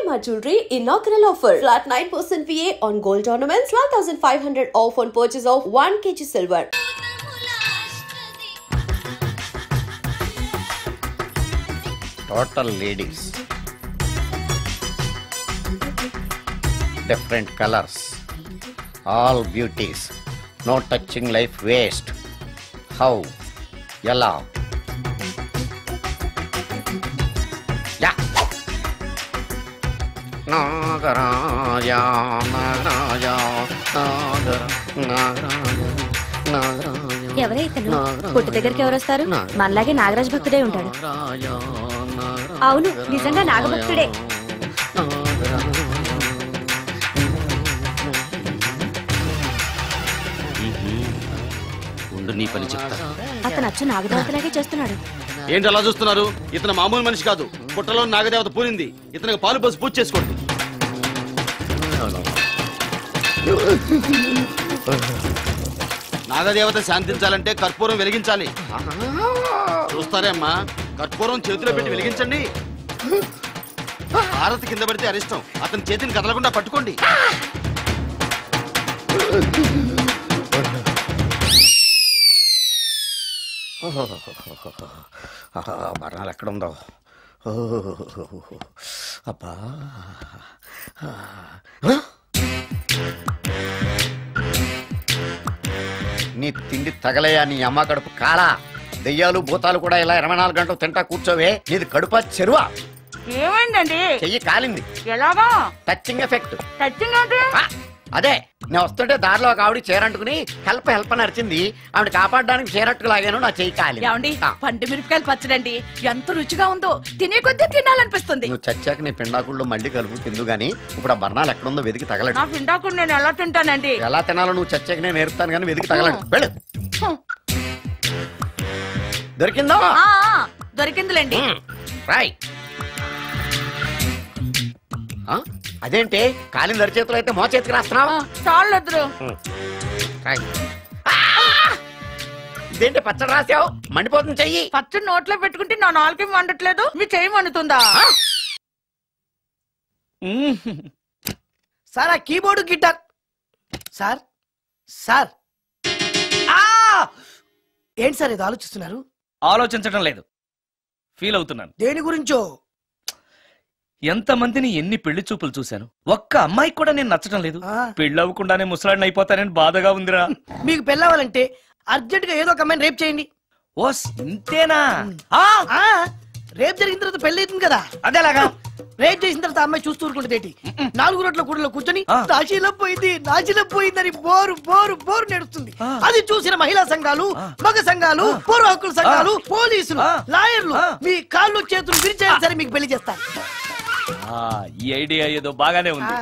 Shalimar Jewelry inaugural offer. Flat 9% VA on gold ornaments, 12,500 off on purchase of 1 kg silver. Total ladies. Different colors. All beauties. No touching life waste. How? Yellow. Yeah. Nagaraja, Nagaraja, Nagaraja, Nagaraja. ఎవరైతను పుట్టు దగ్గరికి ఎవరు వస్తారు? మనలాగే నాగరాజ భక్తుడే ఉంటాడు. అవును, నిజంగా నాగభక్తుడే. నీ పని చెప్తా. అతను అచ్చు నాగదేవతలాగే చేస్తున్నాడు. ఏంటి అలా చూస్తున్నారు? ఇతను మామూలు మనిషి కాదు. పుట్టలో నాగదేవత పూరింది. ఇతనికి పాలు పోసి పూజ చేసుకోండి. నాగదేవత శాంతించాలంటే కర్పూరం వెలిగించాలి. చూస్తారే అమ్మా, కర్పూరం చేతిలో పెట్టి వెలిగించండి. హారతి కింద పడితే అరిష్టం. అతని చేతిని కదలకుండా పట్టుకోండి. మరణాలు ఎక్కడుందో. అబ్బా, నీ తిండి తగలయా నీ అమ్మ కడుపు కాలా. దెయ్యాలు భూతాలు కూడా ఇలా 24 గంటలు తింటా కూర్చోవే. నీది కడుపా చెరువా? ఏమైందండి? చెయ్యి కాలింది. ఎలాగా? Touching effect. టచింగ్ అంటే అదే, నేను వస్తుంటే దారిలో ఒక ఆవిడ చీరంటుకుని హెల్ప్ అని అరిచింది. ఆవిడ కాపాడడానికి చీరట్టుకు లాగాను, నా చెయ్యి కాలి. పండు మిరపకాయలు పచ్చడండి ఎంత రుచిగా ఉందో, తినే కొద్దీ తినాలనిపిస్తుంది. నువ్వు చచ్చాక నీ పిండాకుళ్ళు మళ్ళీ కలుపు తిందు గానీ ఇప్పుడు ఆ బర్ణాలు ఎక్కడుందో వెతికి తగలడు. నా పిండాకుడు నేను ఎలా తింటానండి? ఎలా తినాలో నువ్వు చచ్చాక నేను నేర్పుతాను కానీ వెతికి తగలడు. వెళ్ళు. దొరికిందా? దొరికిందిలేండి. రాయ్. అదేంటి కాలిన దరిచేతులు అయితే మో చేతికి రాస్తున్నావు? చాలు. ఇదేంటి పచ్చడి రాసావు? మండిపోతుంది చెయ్యి. పచ్చడి నోట్లో పెట్టుకుంటే నా నాలుగేం వండట్లేదు, మీ చెయ్యి వండుతుందా? సార్ ఆ కీబోర్డు గిటార్ సార్. సార్ ఏంటి సార్ ఇది ఆలోచిస్తున్నారు? ఆలోచించడం లేదు, ఫీల్ అవుతున్నాను. దేని గురించో? ఎంతమందిని ఎన్ని పెళ్లి చూపులు చూశాను, ఒక్క అమ్మాయి కూడా నేను నచ్చడం లేదు. పెళ్లి అవ్వకుండానే ముసలాడిని అయిపోతానని బాధగా ఉందిరా. మీకు పెళ్ళావాలంటే అర్జెంట్ గా ఏదో ఒక అమ్మాయిని రేప్ చేయండి. ఓ ఇంతేనా? రేప్ జరిగిన తర్వాత పెళ్లి అవుతుంది కదా, అదేలాగా. రేప్ చేసిన తర్వాత అమ్మాయి చూస్తూ ఊరుకుంటుంది. 4 రోడ్ల కూడలో కూర్చొని నాశీలో పోయిందని బోరు బోరు బోరు నడుస్తుంది. అది చూసిన మహిళా సంఘాలు, మగ సంఘాలు, పౌర హక్కుల సంఘాలు, పోలీసులు, లాయర్లు మీ కాళ్ళు చేతులు విరిచేయాలి సరే మీకు పెళ్లి చేస్తారు. ఈ ఐడియా ఏదో బాగానే ఉంది,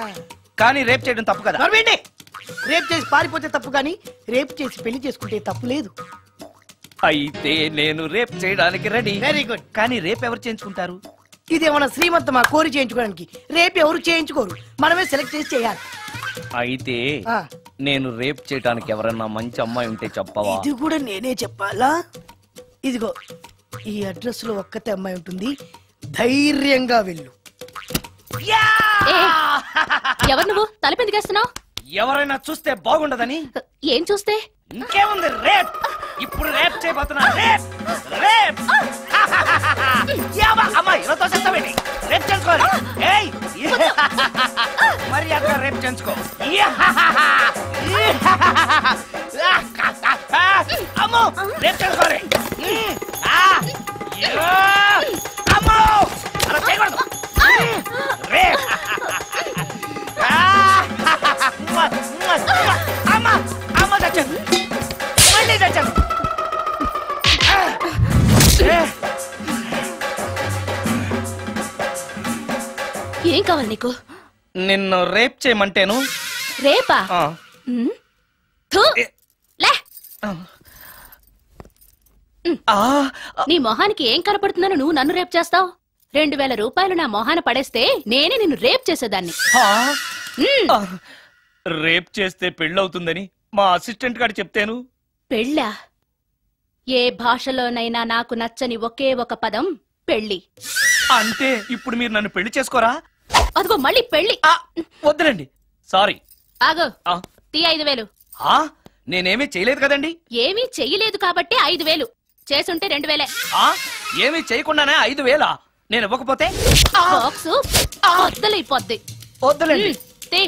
కానీ రేప్ చేయడం తప్పు కదా. రేప్ చేసి పారిపోతే తప్పు, కానీ రేప్ చేసి పెళ్లి చేసుకుంటే తప్పు లేదు. అయితే నేను రేప్ చేయడానికి రెడీ. Very good. కానీ రేప్ ఎవరు చేయించుకుంటారు? ఇదేమన్నా శ్రీమంతమా కోరి చేయించుకోవడానికి? రేపు ఎవరు చేయించుకోరు, మనమే సెలెక్ట్ చేసి చేయాలి. అయితే నేను రేప్ చేయడానికి ఎవరన్నా మంచి అమ్మాయి ఉంటే చెప్పవా? ఇది కూడా నేనే చెప్పాలా? ఇదిగో ఈ అడ్రస్ లో ఒక్కతే అమ్మాయి ఉంటుంది, ధైర్యంగా వెళ్ళు. ఎవరు నువ్వు? తలపెందుకేస్తున్నావు? ఎవరైనా చూస్తే బాగుండదని. ఏం చూస్తే? ఇంకేముంది, రేప్. ఇప్పుడు రేప్ చేయబోతున్నా. Rape rape. అమ్మాయి ఎవరితో చేస్తావేంటి? రేప్ చేసుకోవాలి. మరి అక్కడ రేప్ చేసుకో. అమ్మో, రేప్ చేసుకోవాలి. అమ్మో, అలా చేయకూడదు. రేప్. అమ్మ అమ్మ చచ్చాను, మళ్ళీ చచ్చాను. ఏం కావాలి నీకు? నిన్ను రేప్ చేయమంటేను. రేపా? నీ మొహానికి ఏం కనపడుతుందని నువ్వు నన్ను రేప్ చేస్తావు? 2000 రూపాయలు నా మొహాన పడేస్తే నేనే నిన్ను రేప్ చేసేదాన్ని. రేప్ చేస్తే పెళ్ళవుతుందని మా అసిస్టెంట్ గారు చెప్తేను. పెళ్ళా? ఏ భాషలోనైనా నాకు నచ్చని ఒకే ఒక పదం పెళ్లి. అంటే ఇప్పుడు మీరు నన్ను పెళ్లి చేసుకోరా? అదిగో మళ్ళీ పెళ్లి. వద్దులండి, సారీ. ఆగు, తీ 5,000. నేనేమీ చేయలేదు కదండి. ఏమీ చెయ్యలేదు కాబట్టి 5,000, చేసుంటే 2,000. ఏమీ చేయకుండానే 5,000 నేను ఇవ్వకపోతే బాక్సు వద్దలైపోద్ది. వద్దులండి. తీ.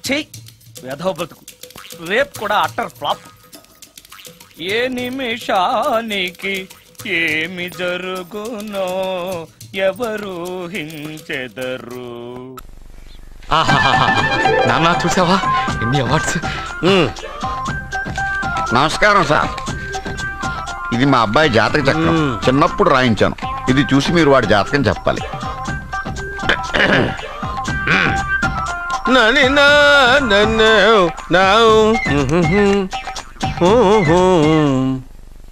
చెయ్యి వెధవ బతుకు, రేపు కూడా అట్టర్ ఫ్లాప్. ఏ నిమిషానికి ఏమి జరుగునో ఎవరు హించెదరు. నాన్న చూసావా ఎన్ని అవార్డ్స్. నమస్కారం సార్. ఇది మా అబ్బాయి జాతక చక్రం, చిన్నప్పుడు రాయించాను. ఇది చూసి మీరు వాడి జాతకం చెప్పాలి.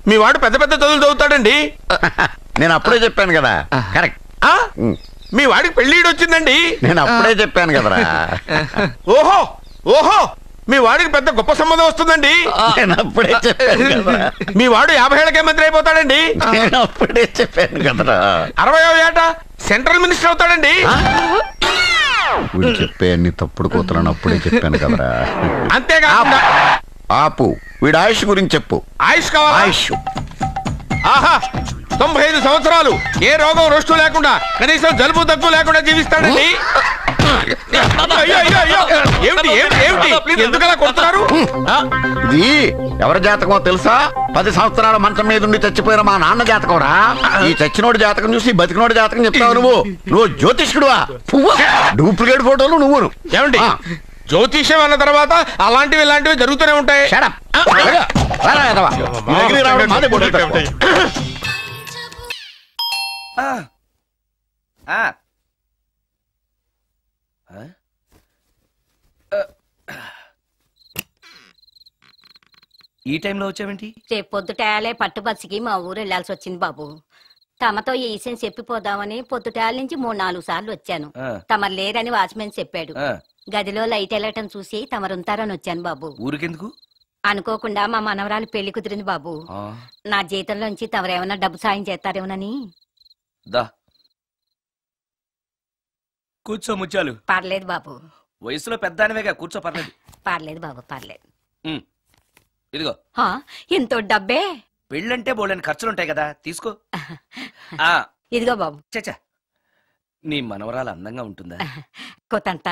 మీ వాడు పెద్ద పెద్ద చదువులు చదువుతాడండి. నేను అప్పుడే చెప్పాను కదా. కరెక్ట్. మీ వాడికి పెళ్ళిడు వచ్చిందండి. నేను అప్పుడే చెప్పాను కదరా. ఓహో ఓహో, మీ వాడికి పెద్ద గొప్ప సంబంధం వస్తుందండి. నేను అప్పుడే చెప్పాను కదరా. మీ వాడు 50 ఏళ్ళకే మంత్రి అయిపోతాడండి. నేను అప్పుడే చెప్పాను కదరా. 60వ ఏట సెంట్రల్ మినిస్టర్ అవుతాడండి. వీడు చెప్పే అన్ని తప్పుడు కూతురని అప్పుడే చెప్పాను కదరా. అంతేగా. ఆపు, వీడి ఆయుష్ గురించి చెప్పు. ఆయుష్ కావాలా? ఆయుష్ ఆహా, 95 సంవత్సరాలు ఏ రోగం రొస్టు లేకుండా, కనీసం జలుబు దగ్గు లేకుండా జీవిస్తాడండి. ఏమిటి ఏమిటి ఏమిటి ఎందుకలా కొడుతున్నారు? ఇది ఎవరి జాతకమో తెలుసా? 10 సంవత్సరాల మంచం మీద ఉండి చచ్చిపోయిన మా నాన్న జాతకం రా. ఈ చచ్చినోడి జాతకం చూసి బతికినోడి జాతకం చెప్తావు నువ్వు జ్యోతిష్కుడువా? డూప్లికేట్ ఫోటోలు నువ్వు. ఏమండి, జ్యోతిష్యం అన్న తర్వాత అలాంటివి ఇలాంటివి జరుగుతూనే ఉంటాయి. ఈ టైంలో వచ్చావేంటి? రేపు పొద్దుటాలే పట్టుబస్సుకి మా ఊరు వెళ్లాల్సి వచ్చింది బాబు. తమతో ఈ విషయం చెప్పిపోదామని పొద్దుటాల నుంచి 3-4 సార్లు వచ్చాను. తమరు లేరని వాచ్మెన్ చెప్పాడు. గదిలో లైట్ వెళ్ళటం చూసి తమరుంటారని వచ్చాను బాబు. ఊరికెందుకు? అనుకోకుండా మా మనవరాలు పెళ్లి కుదిరింది బాబు. నా జీతంలోంచి తమరేమన్నా డబ్బు సాయం చేస్తారేమోనని. దా కూర్చో ముచ్చాలు. పర్లేదు బాబు. వయసులో పెద్దానివేగా, కూర్చో. పర్లేదు. పర్లేదు బాబు, పర్లేదు. ఇదిగో ఎంతో డబ్బే. పెళ్ళంటే బోళ్ళని ఖర్చులుంటాయి కదా, తీసుకో. ఇదిగో బాబు. చచ్చా, నీ మనవరాలు అందంగా ఉంటుందా? కొత్తంత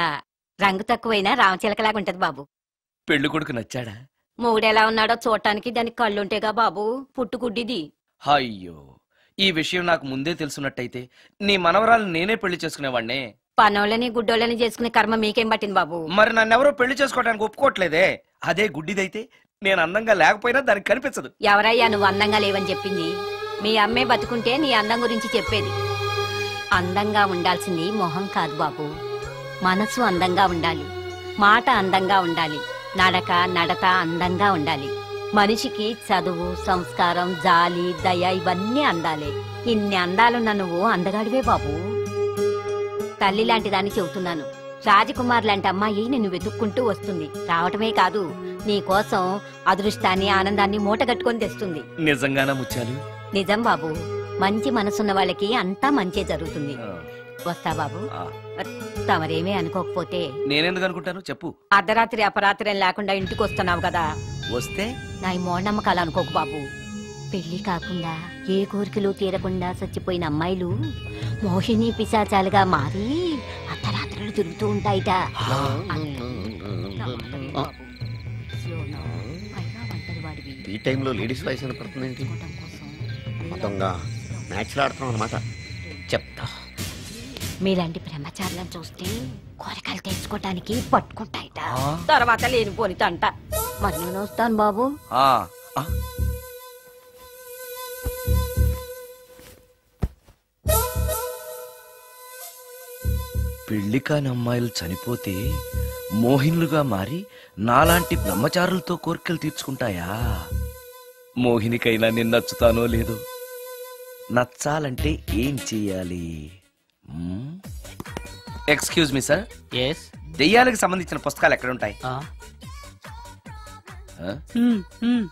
రంగు తక్కువైనా రామచిలకలాగా ఉంటది బాబు. పెళ్లి కొడుకు నచ్చాడా? మూడెలా ఉన్నాడో చూడటానికి దానికి కళ్ళుంటేగా బాబు, పుట్టుకుడ్డిది. అయ్యో, ఈ విషయం నాకు ముందే తెలుసున్నట్టయితే నీ మనవరాలు నేనే పెళ్లి చేసుకునేవాడినే. పనోళ్ళని గుడ్డోళ్ళని చేసుకునే కర్మ మీకేం పట్టింది బాబు? మరి నన్నెవరో పెళ్లి చేసుకోవడానికి ఒప్పుకోవట్లేదే. అదే గుడ్డిదైతే నేను అందంగా లేకపోయినా దానికి కనిపించదు. ఎవరయ్యా నువ్వు అందంగా లేవని చెప్పింది? మీ అమ్మే బతుకుంటే నీ అందం గురించి చెప్పేది. అందంగా ఉండాల్సింది మొహం కాదు బాబు, మనసు అందంగా ఉండాలి, మాట అందంగా ఉండాలి, నడక నడత అందంగా ఉండాలి. మనిషికి చదువు, సంస్కారం, జాలి, దయ ఇవన్నీ అందాలే. ఇన్ని అందాలున్న నువ్వు అందగాడివే బాబు. తల్లి లాంటి దాన్ని చెబుతున్నాను. రాజకుమార్ లాంటి అమ్మాయి నిన్ను వెతుక్కుంటూ వస్తుంది. రావటమే కాదు, నీ కోసం అదృష్టాన్ని, ఆనందాన్ని మూటగట్టుకొని తెస్తుంది. నిజంగానా ముత్యాలు? నిజం బాబు. మంచి మనసున్న వాళ్ళకి అంతా మంచే జరుగుతుంది. వస్తా బాబు. తమరేమీ అనుకోకపోతే. నేనెందుకు అనుకుంటాను చెప్పు. అర్ధరాత్రి అపరాత్రి లేకుండా ఇంటికి వస్తున్నావు కదా, వస్తే నా ఈ మూఢనమ్మకాలు అనుకోకు బాబు. పెళ్లి కాకుండా ఏ కోరికలు తీరకుండా చచ్చిపోయిన అమ్మాయిలు మోహిని పిశాచాలుగా మారి అర్ధరాత్రులు తిరుగుతూ ఉంటాయిట. ఈ టైంలో లేడీస్ వాయిస్ వినపడుతుందేంటి? మొత్తంగా మ్యాచ్లు ఆడుతున్నాం అనమాట. చెప్తా. మీలాంటి బ్రహ్మచారులను చూస్తే కోరికలు తెచ్చుకోవటానికి పట్టుకుంటాయిట. తర్వాత లేనిపోని తంట. మరి నేను వస్తాను బాబు. పెళ్లి కాని అమ్మాయిలు చనిపోతే మోహినులుగా మారి నాలాంటి బ్రహ్మచారులతో కోరికలు తీర్చుకుంటాయా? మోహినికైనా నేను నచ్చుతానో లేదో. నచ్చాలంటే ఏం చెయ్యాలి? Excuse me sir. దెయ్యాలకు సంబంధించిన పుస్తకాలు ఎక్కడ ఉంటాయి?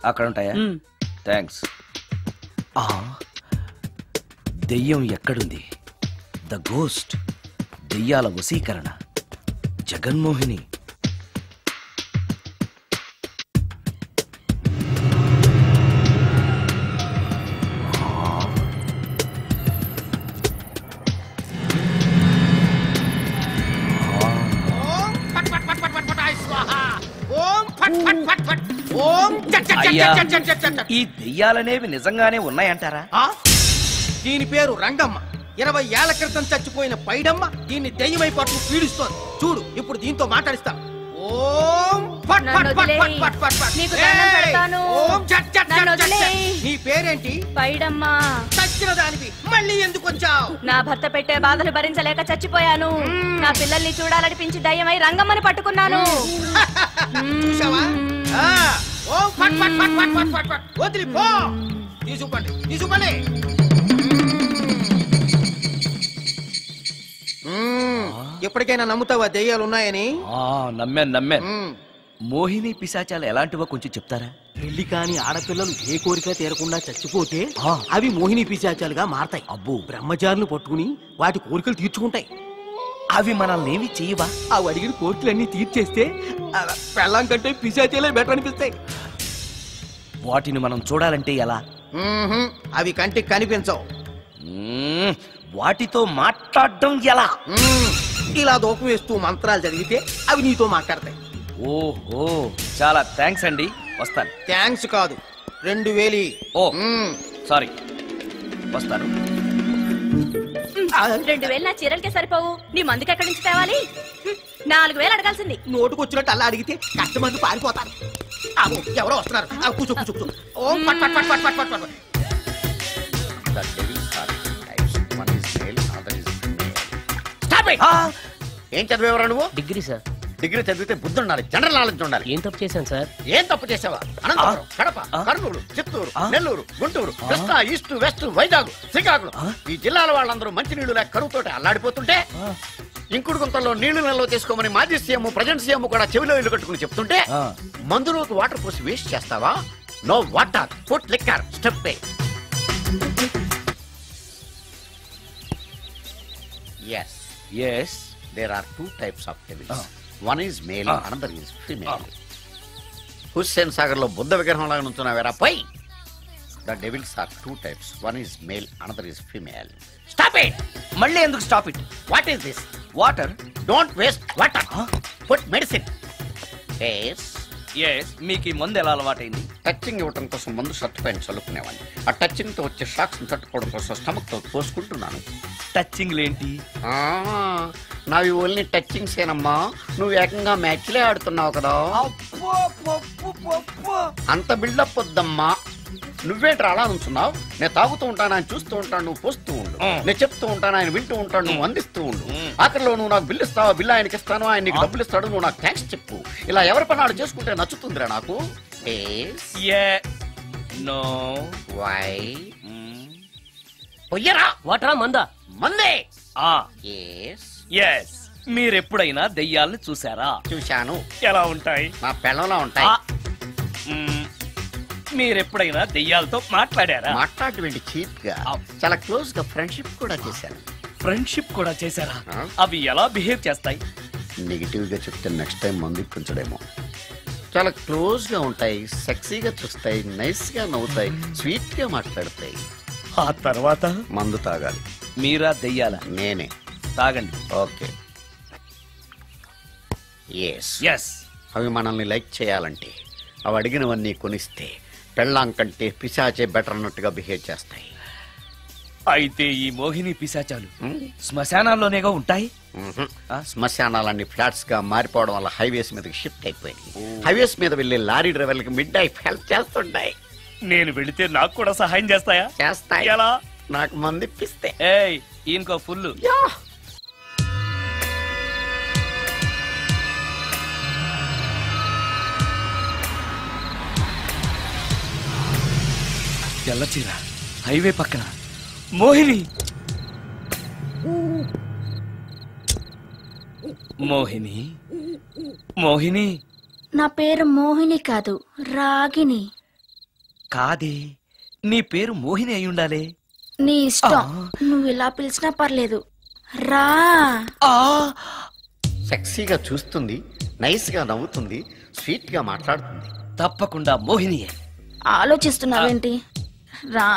అక్కడ ఉంటాయా? థ్యాంక్స్. దెయ్యం ఎక్కడుంది? ద గోస్ట్, దెయ్యాల వశీకరణ, జగన్మోహిని. అయ్యా, ఈ దెయ్యాలనేవి నిజంగానే ఉన్నాయంటారా? దీని పేరు రంగమ్మ. 20 ఏళ్ల క్రితం చచ్చిపోయిన పైడమ్మ దీన్ని దెయ్యమై పట్టు పీడిస్తోంది. చూడు, ఇప్పుడు దీంతో మాట్లాడిస్తా. ఓం ఫట్ ఫట్ ఫట్ ఫట్ ఫట్ ఫట్ ఫట్. నీకు దండం పెడతాను. ఓం చట్ చట్ నన్ను చట్ చట్. వదిలేయ్. నీ పేరేంటి? పైడమ్మా. చచ్చిన దానివి మళ్ళీ ఎందుకు వచ్చావు? నా భర్త పెట్టే బాధలు భరించలేక చచ్చిపోయాను. నా పిల్లల్ని చూడాలనిపించి దయ్యమై రంగమ్మని పట్టుకున్నాను. చూసావా? ఓం ఫట్ ఫట్ ఫట్ ఫట్ ఫట్ ఫట్ ఫట్. వదిలి పో. తీసుకుపండి, తీసుకుపండి. ఎప్పటికైనా నమ్ముతావా దెయ్యాలు ఉన్నాయని? నమ్మాను. మోహిని పిశాచాలు ఎలాంటివో కొంచెం చెప్తారా? పెళ్లి కాని ఆడపిల్లలు ఏ కోరిక తీరకుండా చచ్చిపోతే అవి మోహిని పిశాచాలుగా మారతాయి. అబ్బో, బ్రహ్మచారులు పట్టుకుని వాటి కోరికలు తీర్చుకుంటాయి. అవి మనల్ని ఏమి చేయవా? అవి అడిగిన కోరికలన్నీ తీర్చేస్తే పెళ్ళం కంటే పిశాచాలే బెటర్ అనిపిస్తాయి. వాటిని మనం చూడాలంటే ఎలా? అవి కంటికి కనిపించవు. వాటితో మాట్లాడడం ఎలా? ఇలా దూపం వేస్తూ మంత్రాలు చదివితే అవి నీతో మాట్లాడతాయి. ఓహో, చాలా థ్యాంక్స్ అండి, వస్తాను. థ్యాంక్స్ కాదు, 2000. ఓ సారీ, వస్తాను. 2000 నా చీరలకే సరిపోవు. నీ మందుకి ఎక్కడి నుంచి తేవాలి? 4000 అడగాల్సింది. నోటుకు వచ్చినట్టు అలా అడిగితే కష్టమంది పారిపోతారు. ఎవరో వస్తున్నారు. కూర్చో కూర్చో కూర్చో. ఓం పట్ పట్ పట్ పట్ పట్ పట్. ఏం చదివేవరా నువ్వు? Degree sir. డిగ్రీ చదివితే బుద్ధి ఉండాలి, జనరల్ నాలెడ్జ్ ఉండాలి. ఏం తప్పు చేశాను సార్? ఏం తప్పు చేసావా? అనంతపురం, కడప, కర్నూలు, చిత్తూరు, నెల్లూరు, గుంటూరు, కృష్ణా, ఈస్ట్, వెస్ట్, వైజాగ్, శ్రీకాకుళం ఈ జిల్లాల వాళ్ళందరూ మంచినీళ్లు లేక కరువుతోటి అల్లాడిపోతుంటే ఇంకుడు గుంతల్లో నీళ్లు నిల్వ చేసుకోమని మాజీ సీఎం, ప్రజెంట్ సీఎం కూడా చెవిలో ఇల్లు కట్టుకుని చెప్తుంటే మందులోకి వాటర్ పోసి వేస్ట్ చేస్తావా? No water, put liquor, step పే. Yes, there are 2 types of devils. One is male, another is female. Hussain Sagar లో బుద్ధ విగ్రహం లాగా నుంచున్నావేరా పై. The devils are 2 types. One is male, another is female. Stop it! మళ్ళీ ఎందుకు stop it? What is this? Water. Don't waste water. Put medicine. Yes. మీకు ఈ మందు ఎలా అలవాటైంది? టచింగ్ ఇవ్వటం కోసం ముందు షర్ట్ పైన చల్లుకునేవాడిని. ఆ టచింగ్ తో వచ్చే షాక్స్ తట్టుకోవడం కోసం స్టమక్ తో పోసుకుంటున్నాను. టచింగ్ ఏంటి? నావి ఓన్లీ టచింగ్స్ ఏనమ్మా. నువ్వు ఏకంగా మ్యాచ్లే ఆడుతున్నావు కదా. అంత బిల్డప్ వద్దమ్మా. నువ్వేంట్రా అలా నుంచున్నావు? నేను తాగుతూ ఉంటాను, ఆయన చూస్తూ ఉంటాను, నువ్వు పోస్తూ ఉండు. నేను చెప్తూ ఉంటాను, ఆయన వింటూ ఉంటాడు, నువ్వు అందిస్తూ ఉండు. ఆఖరిలో నువ్వు నాకు బిల్లు ఇస్తావా, బిల్లు ఆయనకి ఇస్తాను, ఆయన నీకు డబ్బులు ఇస్తాడు, నువ్వు నాకు థ్యాంక్స్ చెప్పు. ఇలా ఎవరి పని ఆడు చేసుకుంటే నచ్చుతుందిరా నాకు. నో. వై? పొయ్యరా. వాటరా మందా? మందే. మీరెప్పుడైనా దెయ్యాలను చూసారా? చూశాను. ఎలా ఉంటాయి? నా పెళ్ళంలో ఉంటాయి. మీరెప్పుడైనా దెయ్యాలతో మాట్లాడారా? మాట్లాడేంటి చీప్ గా, చాలా క్లోజ్ గా ఫ్రెండ్షిప్ కూడా చేశాను. ఫ్రెండ్షిప్ కూడా చేశారా? అవి ఎలా బిహేవ్ చేస్తాయి? నెగిటివ్ గా చెప్తే నెక్స్ట్ టైం మందు ఇప్పించడేమో. చాలా క్లోజ్ గా ఉంటాయి, సెక్సీగా చూస్తాయి, నైస్ గా నవ్వుతాయి, స్వీట్ గా మాట్లాడతాయి. ఆ తర్వాత మందు తాగాలి. మీరా దెయ్యాల? నేనే. తాగండి. ఓకే. ఎస్. అవి మనల్ని లైక్ చేయాలంటే అవి అడిగినవన్నీ కొనిస్తే పెళ్ళాం కంటే పిశాచే బెటర్ అన్నట్టుగా బిహేవ్ చేస్తాయి. అయితే ఈ మోహిని పిశాచాలు శ్మశానాల్లోనేగా ఉంటాయి? శ్మశానాలన్నీ ఫ్లాట్స్ గా మారిపోవడం వల్ల హైవేస్ మీదకి షిఫ్ట్ అయిపోయింది. హైవేస్ మీద వెళ్లే లారీ డ్రైవర్లకి మిడ్ నైట్ హెల్ప్ చేస్తుంటాయి. నేను వెళితే నాకు కూడా సహాయం చేస్తాయా? చేస్తాయి. ఎలా? నాకు మంది ఇప్పిస్తే. ఈయనకో ఫుల్. తెల్లచీర, హైవే పక్కన మోహిని. మోహిని, మోహిని. నా పేరు మోహిని కాదు, రాగిని. కాదే, నీ పేరు మోహిని అయి ఉండాలే. నీ ఇష్టం, నువ్వు ఇలా పిలిచినా పర్లేదు. రా. సెక్సీగా చూస్తుంది, నైస్ గా నవ్వుతుంది, స్వీట్ గా మాట్లాడుతుంది. తప్పకుండా మోహినియే. ఆలోచిస్తున్నావేంటి? రా.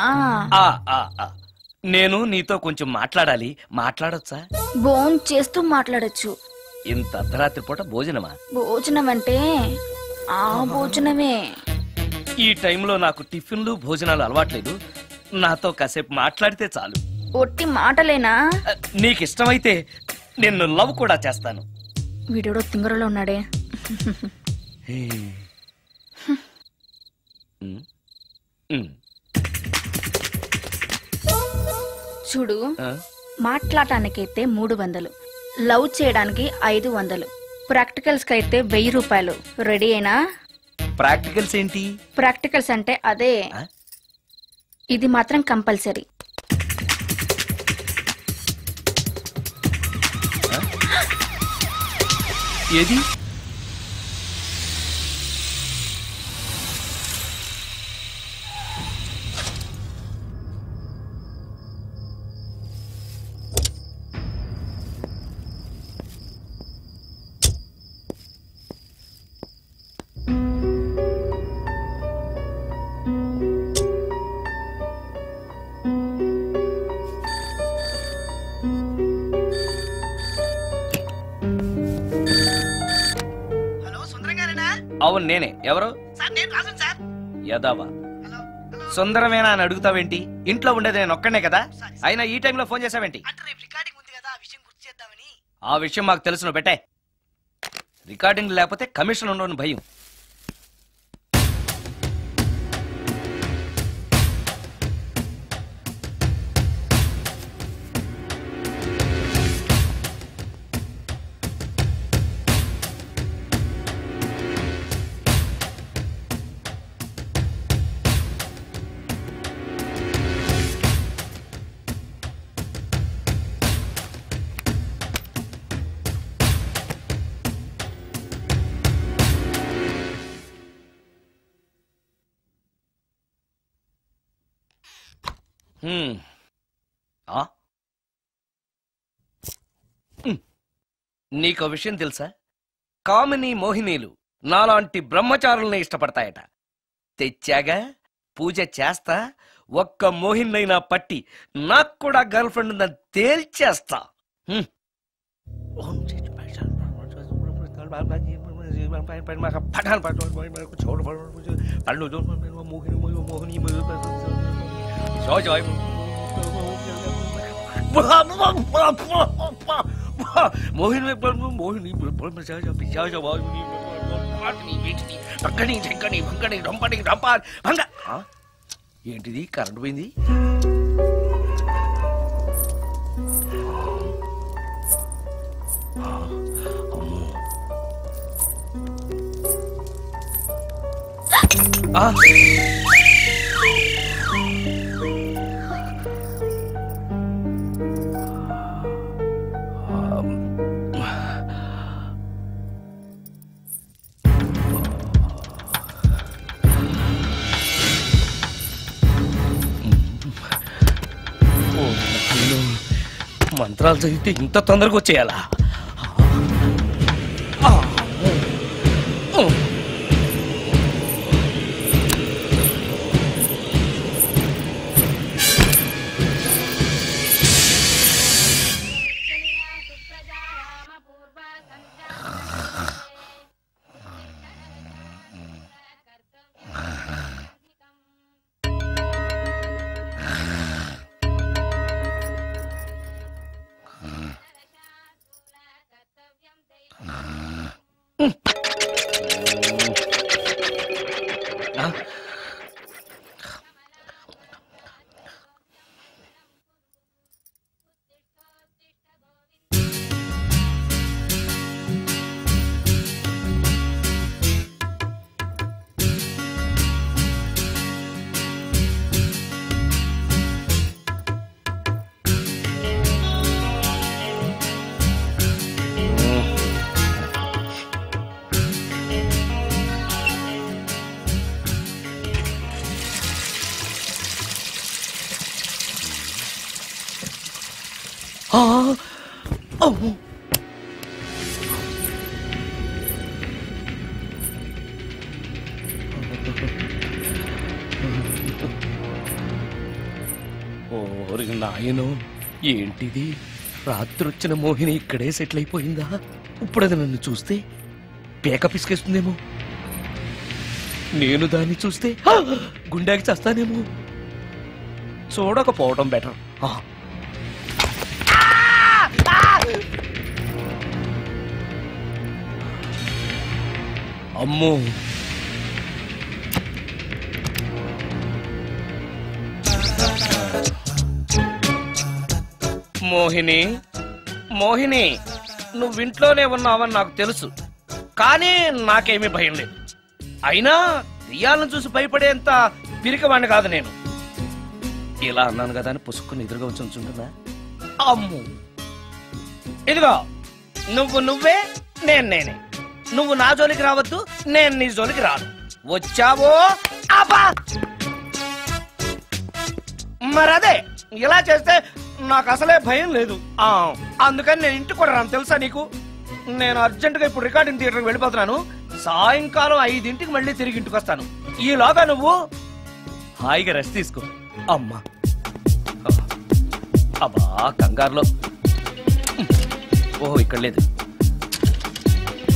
నేను నీతో కొంచెం మాట్లాడాలి. మాట్లాడొచ్చా? భోం చేస్తూ మాట్లాడొచ్చు. ఇంత అర్ధరాత్రి పూట భోజనమా? భోజనం అంటే ఆ భోజనమే. ఈ టైంలో నాకు టిఫిన్లు భోజనాలు అలవాట్లేదు. నాతో కాసేపు మాట్లాడితే చాలు. ఒట్టి మాటలేనా? నీకిష్టమైతే నిన్ను లవ్ కూడా చేస్తాను. వీడెవడో తింగరలో ఉన్నాడే. చూడు, మాట్లాడటానికైతే 300, లవ్ చేయడానికి 500, ప్రాక్టికల్స్ కి అయితే 1000 రూపాయలు. రెడీ అయినా? ప్రాక్టికల్స్ ఏంటి? ప్రాక్టికల్స్ అంటే అదే. ఇది మాత్రం కంపల్సరీ. ఏది? అవును నేనే. ఎవరు? యదావా సుందరమేనా అని అడుగుతావేంటి? ఇంట్లో ఉండేది నేను ఒక్కనే కదా. అయినా ఈ టైంలో ఫోన్ చేసావేంటి? ఆ విషయం మాకు తెలుసును. పెట్టే. రికార్డింగ్ లేకపోతే కమిషన్ ఉండని భయం. నీకో విషయం తెలుసా? కామిని మోహినీలు నాలాంటి బ్రహ్మచారుల్ని ఇష్టపడతాయట. తెచ్చాగా, పూజ చేస్తా, ఒక్క మోహినైనా పట్టి నాకు కూడా గర్ల్ ఫ్రెండ్ ఉందని తేల్చేస్తా. ఏంటిది? కరెంట్ పోయింది. మంత్రాలు చదివితే ఇంత తొందరగా వచ్చేయాలా? ఓరి నాయనో, ఏంటిది? రాత్రొచ్చిన మోహిని ఇక్కడే సెటిల్ అయిపోయిందా? ఇప్పుడు అది నన్ను చూస్తే పేక పిసికేస్తుందేమో. నేను దాన్ని చూస్తే గుండెకి చస్తానేమో. చూడకపోవడం బెటర్. అమ్మో, మోహిని, మోహిని, నువ్వింట్లోనే ఉన్నావని నాకు తెలుసు, కానీ నాకేమీ భయం లేదు. అయినా దెయ్యాలను చూసి భయపడేంత పిరికవాణ్ణి కాదు నేను. ఇలా అన్నాను కదా అని పుసుక్కుని ఎదురుగా వచ్చి ఉంచుంటుందా? అమ్ము, ఇదిగో నువ్వే, నేనే. నువ్వు నా జోలికి రావద్దు, నేను నీ జోలికి రాను. వచ్చావో అబ్బా! మరదే ఇలా చేస్తే నాకు అసలే భయం లేదు. అందుకని నేను ఇంటికి కూడా రాను, తెలుసా నీకు? నేను అర్జెంటుగా ఇప్పుడు రికార్డింగ్ థియేటర్కి వెళ్ళిపోతున్నాను. సాయంకాలం 5ంటికి మళ్ళీ తిరిగి ఇంటికి వస్తాను. ఈలోగా నువ్వు హాయిగా రెస్ట్ తీసుకో. అమ్మా, అబ్బా కంగారులో. ఓహో, ఇక్కడ లేదు.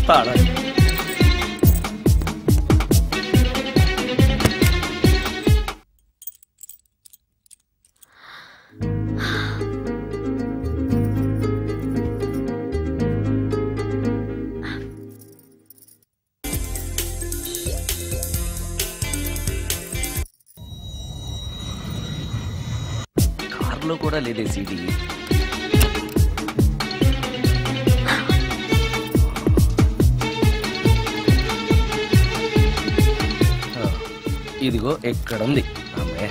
తాళాలి. కార్లో కూడా లేదే సీడీ. ఇదిగో ఎక్కడుంది. అమ్మే,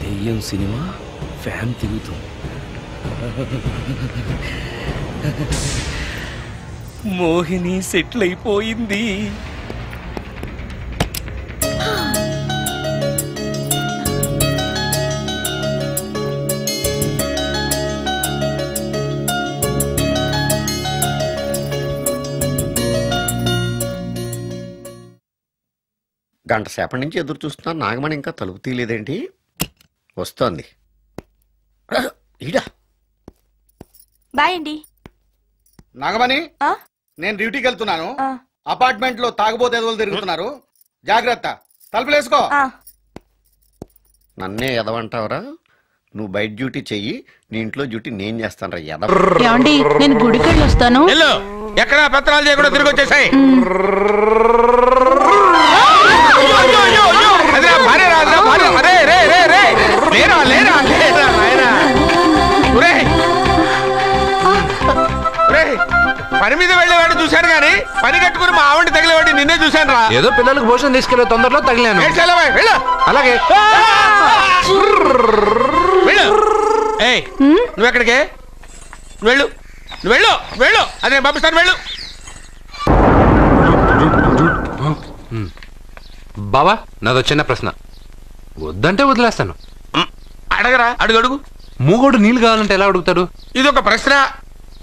దెయ్యం సినిమా ఫ్యాన్ తిరుగుతుంది. మోహిని సెటిల్ అయిపోయింది. గంట సేపటి నుంచి ఎదురు చూస్తున్నా, నాగమణి ఇంకా తలుపు తీయలేదేంటి? వస్తోంది. ఈడా బాయ్ అండి. నాగమణి, నేను డ్యూటీకి వెళ్తున్నాను. అపార్ట్మెంట్ లో తాగుబోతే ఎదువులు తిరుగుతున్నారు, జాగ్రత్త. తలుపులేసుకో. నన్నే ఎదవంటావరా? నువ్వు బయట డ్యూటీ చెయ్యి, నీ ఇంట్లో డ్యూటీ నేను చేస్తాను రా ఎదవ. ఏమండి, నేను గుడికి వెళ్ళి వస్తాను. ఎక్కడ పత్రాలు చేయకుండా తిరిగి వచ్చేసాయి. పని మీద వెళ్ళేవాడిని చూశాను కానీ పని కట్టుకుని మా ఆవిడ తగిలేవాడి నిన్నే చూశాను రా. ఏదో పిల్లలకు భోజనం తీసుకెళ్లే తొందరలో తగిలాను. అలాగే నువ్వు ఎక్కడికే? వెళ్ళు, వెళ్ళు, వెళ్ళు. అదే పంపిస్తాను, వెళ్ళు. బావా, నాదో చిన్న ప్రశ్న. వద్దంటే వదిలేస్తాను. అడగరా, అడుగు అడుగు. మూగోడు నీళ్ళు కావాలంటే ఎలా అడుగుతాడు? ఇది ఒక ప్రశ్న.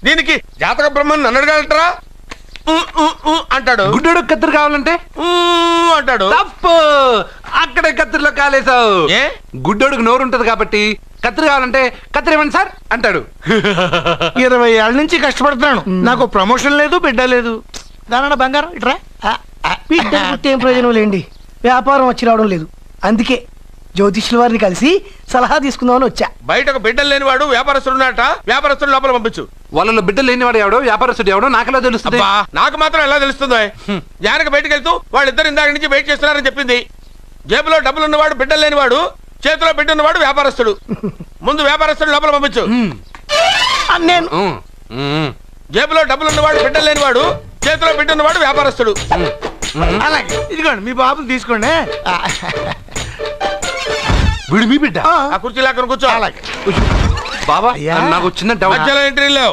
దీనికి జాతక బ్రహ్మను నన్ను అడగలటరా? అంటాడు. గుడ్డోడు కత్తిరి కావాలంటే అంటాడు. తప్పు, అక్కడే కత్తిరిలో కాలేసావు. గుడ్డోడుకు నోరు ఉంటది కాబట్టి కత్తిరి కావాలంటే కత్తిరి ఇవ్వండి సార్ అంటాడు. 20 ఏళ్ళ నుంచి కష్టపడుతున్నాను, నాకు ప్రమోషన్ లేదు, బిడ్డ లేదు. దానన్న బంగారం ఇట్రా. బిడ్డ ఏం ప్రయోజనం లేండి, వ్యాపారం వచ్చి రావడం లేదు. అందుకే జ్యోతిష్యుల వారిని కలిసి సలహా తీసుకుందామని వచ్చా. బయట ఒక బిడ్డలు లేనివాడు వ్యాపారస్తుడు ఉన్నట, వ్యాపారస్తుడు లోపల పంపించు. వాళ్ళలో బిడ్డలు లేనివాడు ఎవడో వ్యాపారస్తుడు ఎవడో నాకెలా తెలుస్తుంది? నాకు మాత్రం ఎలా తెలుస్తుందో? జానకి బయటకు వెళ్తూ వాళ్ళిద్దరు ఇందాక నుంచి వెయిట్ చేస్తున్నారని చెప్పింది. జేబులో డబ్బులు ఉన్నవాడు బిడ్డలు లేనివాడు, చేతిలో బిడ్డ ఉన్నవాడు వ్యాపారస్తుడు. ముందు వ్యాపారస్తుడు లోపల పంపించు. నేను జేబులో డబ్బులు ఉన్నవాడు బిడ్డలు లేనివాడు, చేతిలో బిడ్డ ఉన్నవాడు వ్యాపారస్తుడు. అలాగే, ఇదిగోండి మీ బాబుని తీసుకోండి. వీడు మీ బిడ్డ? ఆ కుర్చీ లేకుండా కూర్చో. అలాగే. బాబా నాకు చిన్న డౌట్. మధ్యలో ఎంట్రీలో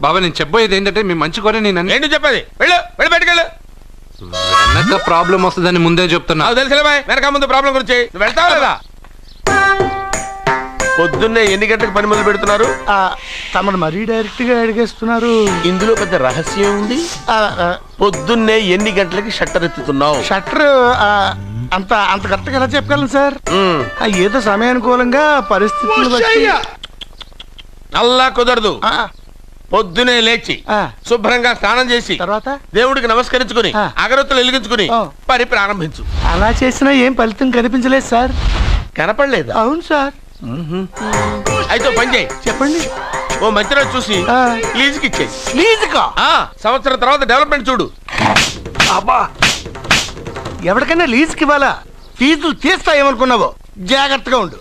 బాబా నేను చెప్పబోయేది ఏంటంటే మీ మంచి కోరే నేను ఏంటి చెప్పేది? వెళ్ళు వెళ్ళి బయటకెళ్ళు. వెనక ప్రాబ్లం వస్తుందని ముందే చెప్తున్నా. తెలుసులే బాయ్, వెనక ముందు ప్రాబ్లం గురించి. నువ్వు వెళ్తావా లేదా? పొద్దున్నే ఎన్ని గంటలకు పని మొదలు పెడుతున్నారు? తమను మరీ డైరెక్ట్ గా అడిగేస్తున్నారు. ఇందులో పెద్ద రహస్యం ఉంది. పొద్దున్నే ఎన్ని గంటలకి షట్టర్ ఎత్తుతున్నావు? షట్టర్ అంత అంత కరెక్ట్గా ఎలా చెప్పగలను సార్? ఏదో సమయానుకూలంగా పరిస్థితులు బట్టి. అల్లా కుదరదు. పొద్దునే లేచి శుభ్రంగా స్నానం చేసి తర్వాత దేవుడికి నమస్కరించుకుని అగరొత్తులు వెలిగించుకుని పని ప్రారంభించు. అలా చేసినా ఏం ఫలితం కనిపించలేదు సార్. కనపడలేదు? అవును సార్. అయితే పని చేయి. చెప్పండి. ఓ మంచి రోజు చూసి లీజుకి ఇచ్చేయి. లీజుకా? సంవత్సరం తర్వాత డెవలప్మెంట్ చూడు. అబ్బా, ఎవరికైనా లీజుకి ఇవ్వాలా? ఫీజులు తీస్తాయేమనుకున్నావో, జాగ్రత్తగా ఉండు.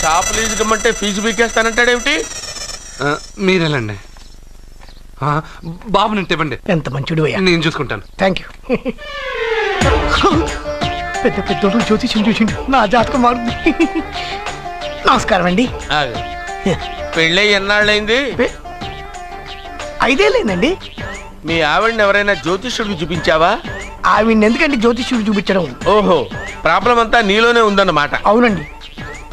షాప్ లీజుకి ఇమ్మంటే ఫీజు పీకేస్తానంటాడేమిటి? మీరేలండి బాబు, నేను ఇవ్వండి. ఎంత మంచిడు, నేను చూసుకుంటాను. Thank you. పెద్ద పెద్దోడు జ్యోతిష్యం చూసిండు, నా జాతకం మారుంది. నమస్కారం అండి. పెళ్ళై ఎన్నాళ్ళైంది? 5 ఏళ్ళైందండి. మీ ఆవిడని ఎవరైనా జ్యోతిష్యుడికి చూపించావా? ఆవిడ్ని ఎందుకండి జ్యోతిష్యుడు చూపించడం? ఓహో, ప్రాబ్లం అంతా నీలోనే ఉందన్నమాట. అవునండి.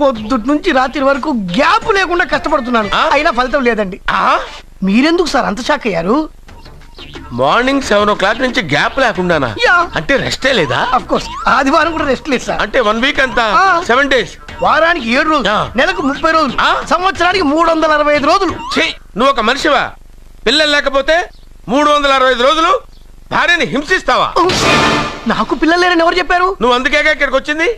పొద్దుటి నుంచి రాత్రి వరకు గ్యాప్ లేకుండా కష్టపడుతున్నాను, అయినా ఫలితం లేదండి. మీరెందుకు సార్ అంత షాక్ అయ్యారు? మార్నింగ్ 7 o'clock నుంచి గ్యాప్ లేకుండానా? అంటే రెస్టే లేదా? ఆఫ్ కోర్స్, ఆదివారం కూడా రెస్ట్ లేదు సార్. అంటే 1 వీక్ అంతా 7 days. వారానికి 7 రోజులు, నెలకు 30 రోజులు, సంవత్సరానికి 365 రోజులు. నువ్వు ఒక మనిషివా? పిల్లలు లేకపోతే 365 రోజులు భార్యని హింసిస్తావా? నాకు పిల్లలు లేరని ఎవరు చెప్పారు? నువ్వు అందుకేగా ఇక్కడికి వచ్చింది.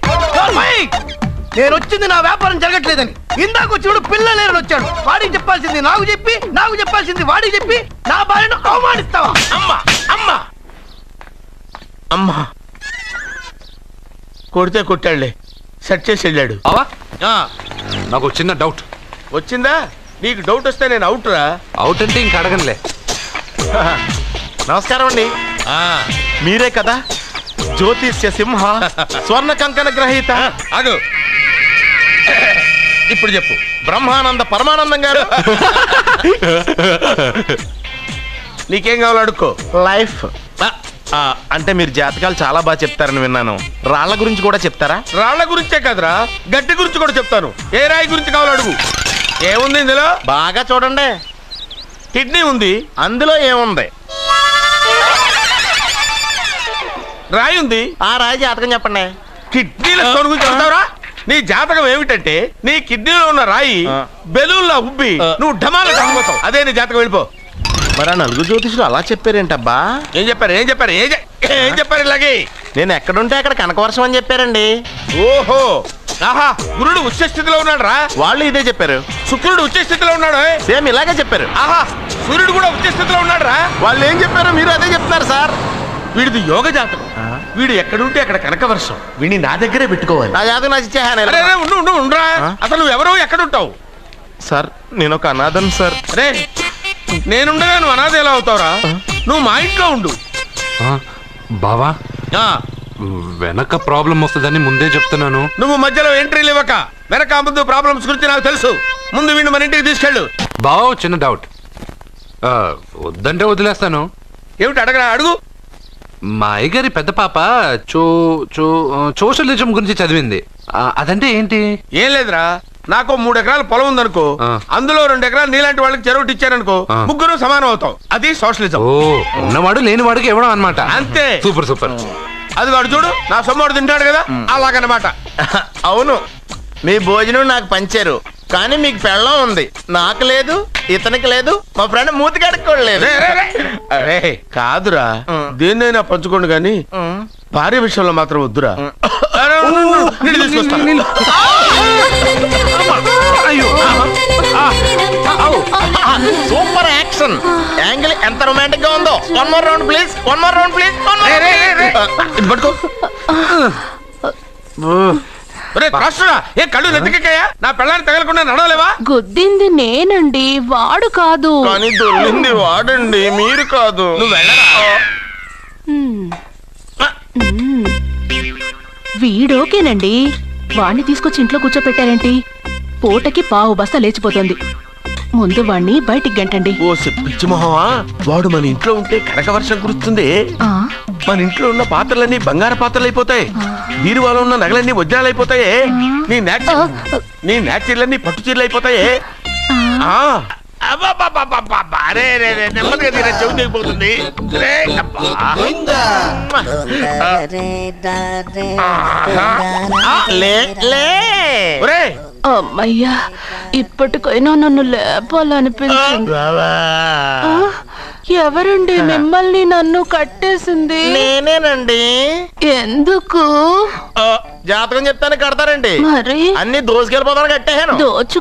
నేను వచ్చింది నా వ్యాపారం జరగట్లేదని. ఇందాక వచ్చినప్పుడు పిల్లలు లేరని వచ్చాడు. వాడికి చెప్పాల్సింది నాకు చెప్పి, నాకు చెప్పాల్సింది వాడికి చెప్పి నా భార్యను అవమానిస్తావా? అమ్మా అమ్మా అమ్మా, కొడితే కొట్టాడులే, సెట్ చేసి వెళ్ళాడు. నాకు చిన్న డౌట్ వచ్చిందా? నీకు డౌట్ వస్తే నేను అవుట్ రా. అవుట్ అంటే ఇంక అడగనులే. నమస్కారం అండి. మీరే కదా జ్యోతిష్య సింహ స్వర్ణ కంకణ గ్రహీత? అదు ఇప్పుడు చెప్పు. బ్రహ్మానంద పరమానందం గారు. నీకేం కావాలో అడుక్కో. లైఫ్ అంటే మీరు జాతకాలు చాలా బాగా చెప్తారని విన్నాను. రాళ్ల గురించి కూడా చెప్తారా? రాళ్ల గురించే కదరా, గట్టి గురించి కూడా చెప్తాను. ఏ రాయి గురించి కావాలో అడుగు. ఏముంది ఇందులో? బాగా చూడండి. కిడ్నీ ఉంది. అందులో ఏముంది? రాయి ఉంది. ఆ రాయి జాతకం చెప్పండి. కిడ్నీల స్టోన్ గురించి చెప్తావురా? నీ జాతకం ఏమిటంటే నీ కిడ్నీలో ఉన్న రాయి బెలూన్లా ఉబ్బి నువ్వు ఢమాల చచ్చిపోతావు. అదే నీ జాతకం. వెళ్ళిపో. మరి ఆ 4 జ్యోతిషులు అలా చెప్పారేంటబ్బా? ఏం చెప్పారు? ఏం చెప్పారు? ఏం చెప్పారు? ఇలాగే నేను ఎక్కడుంటే అక్కడ కనకవర్షం అని చెప్పారండి. ఓహో, ఆహా, గురుడు ఉచ్చ స్థితిలో ఉన్నాడు రా. వాళ్ళు ఇదే చెప్పారు. శుక్రుడు ఉచ్చ స్థితిలో ఉన్నాడు. సేమ్ ఇలాగే చెప్పారు. ఆహా, సూర్యుడు కూడా ఉచ్చ స్థితిలో ఉన్నాడు రా. వాళ్ళు ఏం చెప్పారో మీరు అదే చెప్తున్నారు సార్. వీడిది యోగ జాతకం. వీడు ఎక్కడుంటే అక్కడ కనకవర్షం. వీడిని నా దగ్గరే పెట్టుకోవాలి. నా జాతకం నాకు ఇచ్చేహాను. ఉండరా, అసలు నువ్వు ఎవరో ఎక్కడుంటావు? సార్ నేను ఒక అనాథను సార్. అరే, నేనుండగా నువ్వు అనాథ ఎలా అవుతావురా? నువ్వు మా ఇంట్లో ఉండు. బావా, వెనక ప్రాబ్లం వస్తుందని ముందే చెప్తున్నాను. నువ్వు మధ్యలో ఎంట్రీలు ఇవ్వక. వెనక ముందు ప్రాబ్లమ్స్ గురించి నాకు తెలుసు. ముందు వీడిని మన ఇంటికి తీసుకెళ్ళు. బావా, చిన్న డౌట్. వద్దంటే వదిలేస్తాను. ఏమిటి? అడగరా, అడుగు. మా అయ్యగారి పెద్ద పాప సోషలిజం గురించి చదివింది. అదంటే ఏంటి? ఏం లేదురా, నాకు 3 ఎకరాల పొలం ఉందనుకో, అందులో 2 ఎకరాలు నీలాంటి వాళ్ళకి చెరువుటి ఇచ్చారనుకో, ముగ్గురు సమానం అవుతాం. అది సోషలిజం. ఉన్నవాడు లేనివాడికి ఇవ్వడం అనమాట. అంతే. Super super. అది వాడు చూడు, నా సొమ్మడు తింటాడు కదా, అలాగనమాట. అవును, మీ భోజనం నాకు పంచారు, కానీ మీకు పెళ్ళం ఉంది, నాకు లేదు, ఇతనికి లేదు, మా ఫ్రెండ్ మూతి కడుక్కోలేదు. కాదురా, దేన్నైనా పంచుకోండి గాని భార్య విషయంలో మాత్రం వద్దురా. సూపర్ యాక్షన్ యాంగిల్ ఎంత రొమాంటిక్ గా ఉందో. 1 more round please. 1 more round please. పట్టుకో. ఏ కళ్ళు నెత్తికెక్కాయా? నా పెళ్ళాన్ని తగలకుండా నడవలేవా? గుద్దింది నేనండి, వాడు కాదు. కానీ దొల్లింది వాడండి, మీరు కాదు. నువ్వు వెళ్ళరా. వీడోకేనండి, వాణ్ణి తీసుకొచ్చి ఇంట్లో కూర్చోపెట్టారేంటి? పూటకి పావు బస్తా లేచిపోతుంది. ముందు వాణ్ణి బయటికి గంటండి. ఓ పిచ్చి మొహమా, వాడు మన ఇంట్లో ఉంటే కనక వర్షం కురుస్తుంది. మన ఇంట్లో ఉన్న పాత్రలన్నీ బంగారు పాత్రలు అయిపోతాయి, బీరువాలో ఉన్న నగలన్నీ వజ్రాలు అయిపోతాయి, నీ నాచీర్లన్నీ పట్టు చీరలు అయిపోతాయి. నెమ్మదిగా తీరా చెవి తెగిపోతుంది. అమ్మయ్యా, ఇప్పటికైనా నన్ను లేపాలనిపించింది. ఎవరండి మిమ్మల్ని నన్ను కట్టేసింది? నేనేనండి. ఎందుకు? జాతకం చెప్తాను కడతారండి. మరి అన్ని దోసుకెళ్ళిపోతాను కట్టేహాను.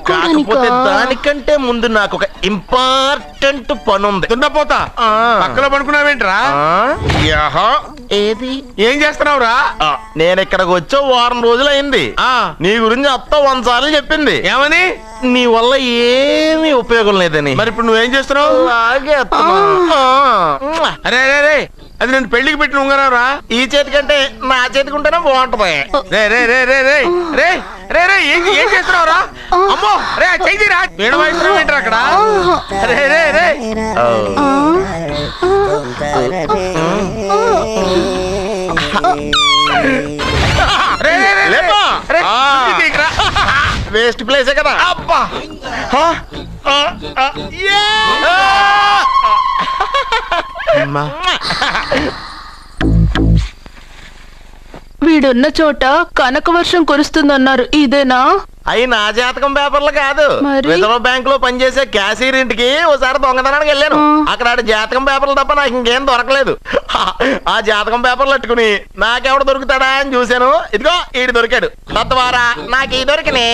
కాకపోతే దానికంటే ముందు నాకు ఒక ఇంపార్టెంట్ పని ఉంది. దున్నపోతా పక్కలో పడుకున్నావేంట్రా? ఏది ఏం చేస్తున్నావురా? నేను ఇక్కడికి వచ్చే వారం రోజులు అయింది. నీ గురించి అత్త 100 సార్లు చెప్పింది. ఏమని? నీ వల్ల ఏమీ ఉపయోగం లేదని. మరి ఇప్పుడు నువ్వేం చేస్తున్నావు? అరే అరే రే, అది నేను పెళ్లికి పెట్టిన ఉంగరారా? ఈ చేతి కంటే నా చేతికి ఉంటేనే బాగుంటది. రే రే రే రే రే రే రే రే ఏం చేస్తున్నావురా? అమ్మో రే చెయ్యిరా, వీణ వాయిస్తున్నావు ఏంట్రా అక్కడ? రే రే రే వేస్ట్ ప్లేసే కదా. అబ్బా వీడున్న చోట కనక వర్షం కురుస్తుందన్నారు, ఇదేనా? అయి నా జాతకం పేపర్లు కాదు. రిజర్వ్ బ్యాంక్ లో పనిచేసే క్యాషియర్ ఇంటికి ఒకసారి దొంగతనానికి వెళ్ళాను. అక్కడ జాతకం పేపర్లు తప్ప నాకు ఇంకేం దొరకలేదు. ఆ జాతకం పేపర్లు పట్టుకుని నాకెవడు దొరుకుతాడా అని చూశాను. ఇదిగో ఈడు దొరికాడు. తత్వారా నాకు ఈ దొరికినే.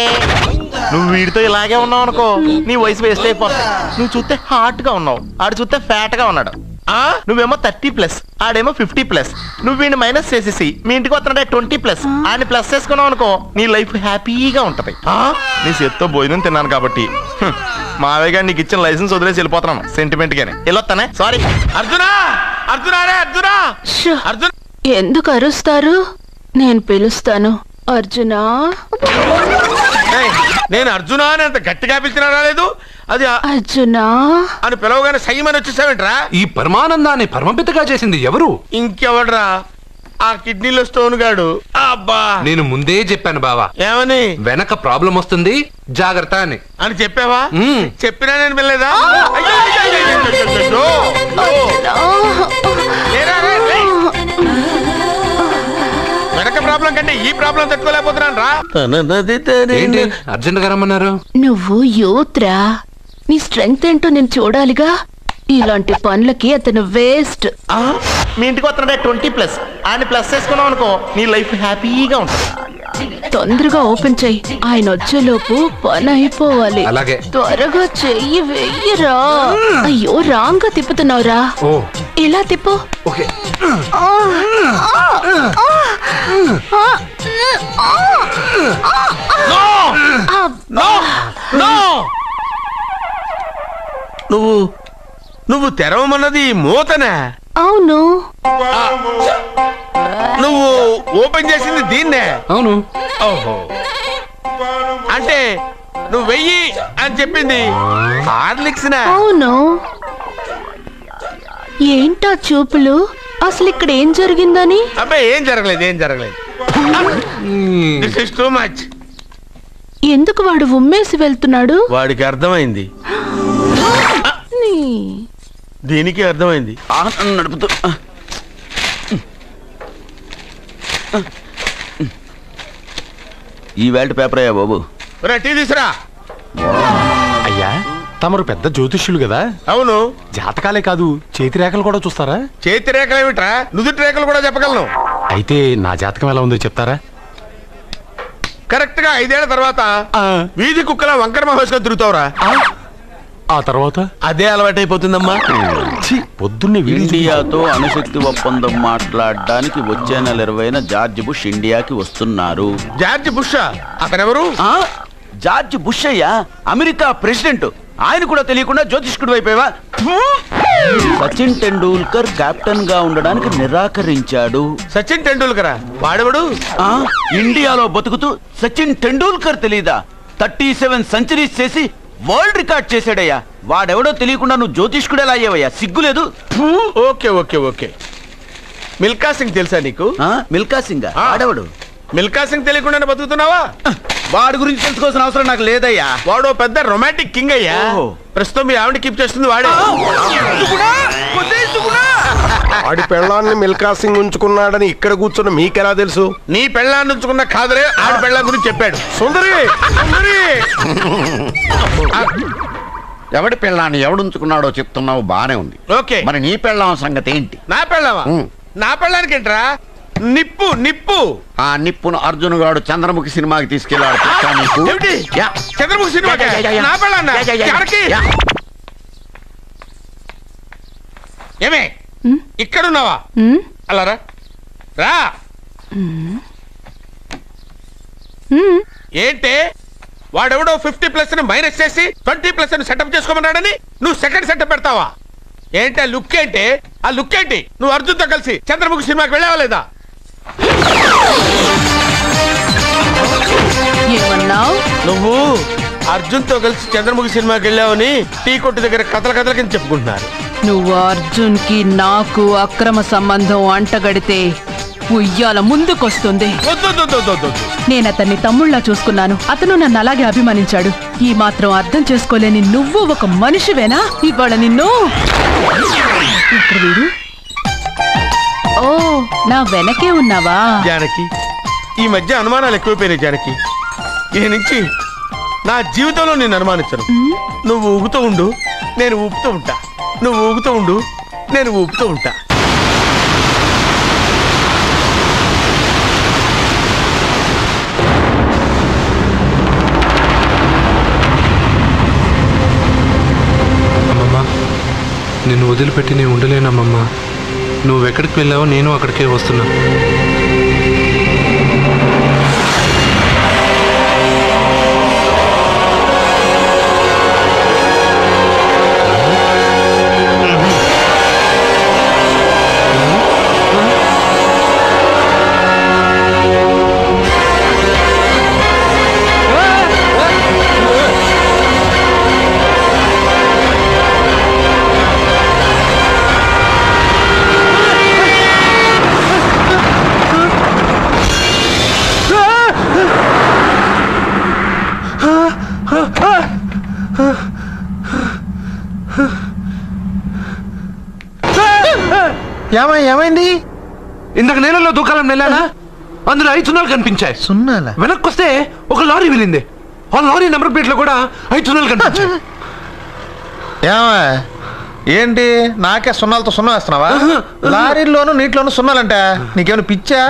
నువ్వు వీడితో ఇలాగే ఉన్నావు అనుకో, నీ వయసు వేస్ట్ అయిపోతుంది. నువ్వు చూస్తే హాట్ గా ఉన్నావు, ఆడు చూస్తే ఫ్యాట్ గా ఉన్నాడు. నువ్వేమో 30+, ఆడేమో 50+. నువ్వు వీడిని మైనస్ చేసేసి మీ ఇంటికి వస్తున్నాడే 20+, ఆయన ప్లస్ చేసుకున్నావు అనుకో, నీ లైఫ్ హ్యాపీగా ఉంటది. నీ చేత్తో భోజనం తిన్నాను కాబట్టి మావయ్య గారు నీకు ఇచ్చిన లైసెన్స్ వదిలేసి వెళ్ళిపోతున్నాను సెంటిమెంట్ గానే. వెళ్ళొస్తానే. సారీ. అర్జునా అర్జునా రే అర్జునా అర్జున్. ఎందుకు అరుస్తారు? నేను పిలుస్తాను. అర్జునా. నేను అర్జునా అని అంత గట్టిగా పిలిచినా రాలేదు. అది అర్జునా అని పిలవగానే సైమని వచ్చేసావేంట్రా? ఈ పరమానందాన్ని పరమపితగా చేసింది ఎవరు? ఇంకెవడ్రా? ఆ కిడ్నీలో స్టోన్ గాడు. అబ్బా, నేను ముందే చెప్పాను బావా. ఏమని? వెనక ప్రాబ్లం వస్తుంది, జాగ్రత్త అని. అని చెప్పావా? చెప్పినా నేను వెళ్ళలేదా? వెనక ప్రాబ్లం కంటే ఈ ప్రాబ్లం తట్టుకోలేకపోతున్నాను రా. అర్జెంట్ గా రమ్మన్నారు. నువ్వు యూత్రా, నీ స్ట్రెంగ్త్ ఏంటో నేను చూడాలిగా. ఇలాంటి పనులకి అతను వేస్ట్. మీ ఇంటికి వస్తున్నాడే 20+, ఆయన ప్లస్ చేసుకున్నావు అనుకో, నీ లైఫ్ హ్యాపీగా ఉంటుంది. తొందరగా ఓపెన్ చెయ్యి, ఆయన వచ్చేలోపు పని అయిపోవాలి. అలాగే. త్వరగా చెయ్యి వెయ్యరా. అయ్యో రాంగ్ గా తిప్పుతున్నావురా. ఇలా తిప్పు. ఓకే. నువ్వు తెరవమన్నది మూతనే? అవును. నువ్వు ఓపెన్ చేసింది దీన్నే? అవును. ఓహో, అంటే నువ్వు వెయ్యి అని చెప్పింది హార్లిక్స్? అవును. ఏంటా చూపులు? అసలు ఇక్కడ ఏం జరిగిందని? అబ్బాయి ఏం జరగలేదు. This is too much. ఎందుకు వాడు ఉమ్మేసి వెళ్తున్నాడు? వాడికి అర్థమైంది, దీనికి అర్థమైంది. నడుపుతూ ఈ వేల్ట్ పేపర్ అయ్యా బాబు. టీ తీసురా. అయ్యా, తమరు పెద్ద జ్యోతిష్యులు కదా? అవును. జాతకాలే కాదు, చేతి రేఖలు కూడా చూస్తారా? చేతి రేఖలు ఏమిట్రా, నుదుటి రేఖలు కూడా చెప్పగలను. అయితే నా జాతకం ఎలా ఉందో చెప్తారా? కరెక్ట్ గా 5 ఏళ్ల తర్వాత వీధి కుక్కల వంకర మహేష్గా తిరుగుతావురా. ఆ తర్వాత అదే అలవాటైపోతుందమ్మా. పొద్దున్నే ఇండియాతో అణుశక్తి ఒప్పందం మాట్లాడడానికి వచ్చే నెల 20న జార్జ్ బుష్ ఇండియాకి వస్తున్నారు. George Bush? అతనెవరు? జార్జ్ బుష్ అయ్యా, అమెరికా ప్రెసిడెంట్. ఆయన కూడా తెలియకుండా జ్యోతిష్కుడు అయిపోయావా? సచిన్ టెండూల్కర్ కెప్టెన్ గా ఉండడానికి నిరాకరించాడు. సచిన్ టెండూల్కరా? వాడెవడు? ఇండియాలో బతుకుతూ సచిన్ టెండూల్కర్ తెలీదా? 37 సెంచరీస్ చేసి వరల్డ్ రికార్డ్ చేశాడయ్యా. వాడెవడో తెలియకుండా నువ్వు జ్యోతిష్కుడు ఎలా అయ్యావయ్యా? సిగ్గులేదు. Okay okay okay. Milkha Singh తెలుసా నీకు? మిల్కా సింగ్ వాడెవడు? మిల్కా సింగ్ తెలియకుండానే బతుకుతున్నావా? వాడి గురించి తెలుసుకోవాల్సిన అవసరం నాకు లేదయ్యా. వాడు పెద్ద రొమాంటిక్ కింగ్ అయ్యా. ప్రస్తుతం మీ ఆవిడ కీప్ చేస్తుంది వాడే. వాడి పెళ్ళాన్ని మిల్కా సింగ్ ఉంచుకున్నాడని ఇక్కడ కూర్చున్న మీకెలా తెలుసు? నీ పెళ్ళాన్ని ఉంచుకున్న కాదరే ఆడి పెళ్ళ గురించి చెప్పాడు. సుందరి ఎవడి పెళ్ళాన్ని ఎవడుంచుకున్నాడో చెప్తున్నావు, బానే ఉంది. ఓకే, మరి నీ పెళ్ళాం సంగతి ఏంటి? నా పెళ్ళావా? నా పెళ్ళానికి ఏంట్రా? నిప్పు నిప్పు. ఆ నిప్పును అర్జున్ గాడు చంద్రముఖి సినిమాకి తీసుకెళ్ళాడు. చంద్రముఖి సినిమా నా పెళ్ళాన్న ఏమే ఇక్కడున్నావా? అలా రా రా. ఏంటే వాడెవడో 50+ మైనస్ చేసి 20+ సెటప్ చేసుకోమన్నాడని నువ్వు సెకండ్ సెటప్ పెడతావా? ఏంటి ఆ లుక్? ఏంటి ఆ లుక్? ఏంటి నువ్వు అర్జున్తో కలిసి చంద్రముఖి సినిమాకి వెళ్ళావా లేదా? నువ్వు అర్జున్తో కలిసి చంద్రముఖి సినిమాకి వెళ్ళావని టీ కొట్టు దగ్గర కథల కింద చెప్పుకుంటున్నారు. నువ్వు అర్జున్ కి నాకు అక్రమ సంబంధం అంటగడితే ఉయ్యాల ముందుకొస్తుంది. నేను అతన్ని తమ్ముళ్లా చూసుకున్నాను. అతను నన్ను అలాగే అభిమానించాడు. ఈ మాత్రం అర్థం చేసుకోలేని నువ్వు ఒక మనిషివేనా? ఇవాళ నిన్ను ఓ నా వెనకే ఉన్నావా? జానకి, ఈ మధ్య అనుమానాలు ఎక్కువైపోయినాయి జానకి. ఈ నుంచి నా జీవితంలో నేను అనుమానించను. నువ్వు ఊగుతూ ఉండు, నేను ఊపుతూ ఉంటా. నువ్వు ఊగుతూ ఉండు, నేను ఊపుతూ ఉంటా. అమ్మమ్మ, నిన్ను వదిలిపెట్టి నేను ఉండలేనమ్మమ్మ. నువ్వెక్కడికి వెళ్ళావో నేను అక్కడికే వస్తున్నా. ఏమైంది? ఇందాక నేలలో దూకాలం వెళ్ళానా? అందులో 5 సున్నాలు కనిపించాయి. సున్నాలా? వెనక్కి వస్తే ఒక లారీ వెళ్ళింది. ఆ లారీ నెంబర్ ప్లేట్ లో కూడా 5 సున్నాలు కనిపించాయి. ఏంటి నాకే సున్నాలతో సున్నా వేస్తున్నావా? లారీల్లోనూ నీటిలోనూ సున్నాలంట. నీకేమైనా పిచ్చా?